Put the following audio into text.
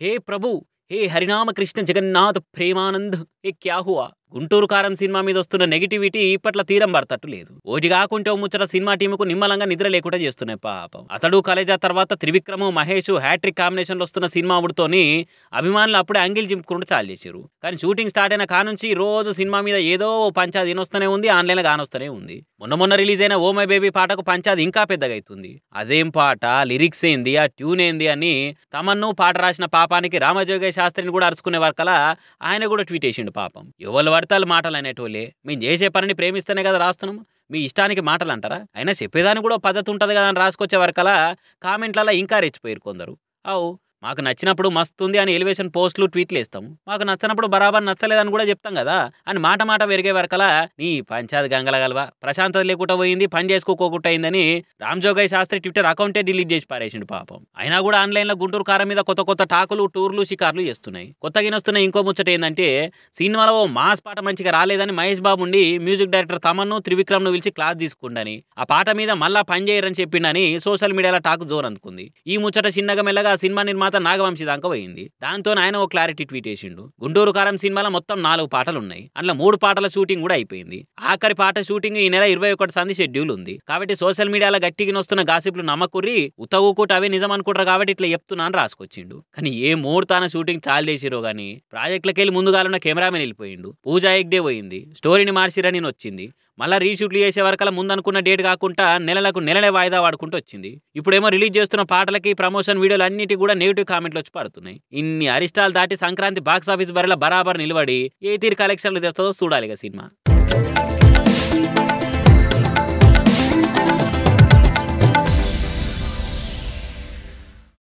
హే ప్రభు, హే హరినామ కృష్ణ జగన్నాథ ప్రేమానంద్, ఏ క్యా హువా? గుంటూరు కారం సినిమా మీద వస్తున్న నెగిటివిటీ ఇప్పట్ల తీరం పడతట్టు లేదు. ఓటి కాకుంటే ఓ ముచ్చట సినిమా టీముకు నిమ్మలంగా నిద్ర లేకుండా చేస్తున్నాయి పాపం. అతడు కలేజా తర్వాత త్రివిక్రమ్ మహేష్ హ్యాట్రిక్ కాంబినేషన్ లో వస్తున్న సినిమా ఉడితోని అభిమానులు అప్పుడే అంగిల్ జింపుకుంటూ చాలు చేశారు. కానీ షూటింగ్ స్టార్ట్ అయిన కానుంచి రోజు సినిమా మీద ఏదో పంచాది వినొస్తూనే ఉంది, ఆన్లైన్ లో కానొస్తూనే ఉంది. మొన్న రిలీజ్ అయిన ఓ మై బేబీ పాటకు పంచాది ఇంకా పెద్దగా అవుతుంది. అదేం పాట, లిరిక్స్ ఏంది, ఆ ట్యూన్ ఏంది అని తమన్ను పాట రాసిన పాపానికి రామజోగయ్య శాస్త్రిని కూడా అరుచుకునే వరకలా ఆయన కూడా ట్వీట్ చేసిండు పాపం. ఎవరు పడతాలు మాటలు అనేటోళ్ళే, మేము చేసే పనిని ప్రేమిస్తేనే కదా రాస్తున్నాము, మీ ఇష్టానికి మాటలు అంటారా? అయినా చెప్పేదానికి కూడా పద్ధతి ఉంటుంది కదా అని రాసుకొచ్చే వరకలా కామెంట్లలో ఇంకా రెచ్చిపోయారు కొందరు. అవు మాకు నచ్చినప్పుడు మస్తుంది అని ఎలివేషన్ పోస్టులు ట్వీట్లు వేస్తాము, మాకు నచ్చినప్పుడు బరాబర్ నచ్చలేదని కూడా చెప్తాం కదా అని మాట పెరిగే వరకలా నీ పంచాయత్ గంగలగలవా, ప్రశాంతత లేకుండా పోయింది, పని చేసుకోకుండా అయిందని రామజోగయ్య శాస్త్రి ట్విట్టర్ అకౌంటే డిలీట్ చేసి పారేసిండు పాపం. అయినా కూడా ఆన్లైన్ లో గుంటూరు కారం మీద కొత్త టాకులు, టూర్లు, షికార్లు చేస్తున్నాయి. కొత్తగా వస్తున్న ఇంకో ముచ్చట ఏంటంటే సినిమాలో ఓ మాస్ పాట మంచిగా రాలేదని మహేష్ బాబు ఉండి మ్యూజిక్ డైరెక్టర్ తమన్ను త్రివిక్రమ్ ను పిలిచి క్లాస్ తీసుకుండని, ఆ పాట మీద మళ్ళా పని చేయరని చెప్పిండని సోషల్ మీడియాలో టాక్ జోర్ అందుకుంది. ఈ ముచ్చట చిన్నగా మెల్లగా సినిమా నిర్మాత నాగవంశీ దాకా పోయింది. దాంతో ఆయన ఓ క్లారిటీ ట్వీట్ చేసిండు. గుంటూరు కారం సినిమాలో మొత్తం 4 పాటలు ఉన్నాయి, అందులో 3 పాటల షూటింగ్ కూడా అయిపోయింది. ఆఖరి పాట షూటింగ్ ఈ నెల 21 సంది షెడ్యూల్ ఉంది. కాబట్టి సోషల్ మీడియాలో గట్టిగా వస్తున్న గాసిప్లు నమ్మకుర్రి, ఉతవుకుంటూ అవే నిజం అనుకుంటారు కాబట్టి ఇట్లా చెప్తున్నా అని రాసుకొచ్చిండు. కానీ ఏ ముహూర్తాన షూటింగ్ చాలు చేసిరో గానీ ప్రాజెక్టులకి వెళ్ళి ముందుగాలున్న కెమెరామెన్ వెళ్ళిపోయిండు, పూజా ఎగ్డే పోయింది, స్టోరీని మార్చిరని వచ్చింది, మళ్ళీ రీషూట్లు చేసే వరకల ముందనుకున్న డేట్ కాకుండా నెలనే వాయిదా వాడుకుంటూ వచ్చింది. ఇప్పుడేమో రిలీజ్ చేస్తున్న పాటలకి ప్రమోషన్ వీడియోలు అన్నిటి కూడా నెగిటివ్ కామెంట్లు వచ్చి పడుతున్నాయి. ఇన్ని అరిష్టాలు దాటి సంక్రాంతి బాక్సాఫీస్ బరిలో బరాబర్ నిలబడి ఏ తీరు కలెక్షన్లు తెస్తుందో చూడాలి సినిమా.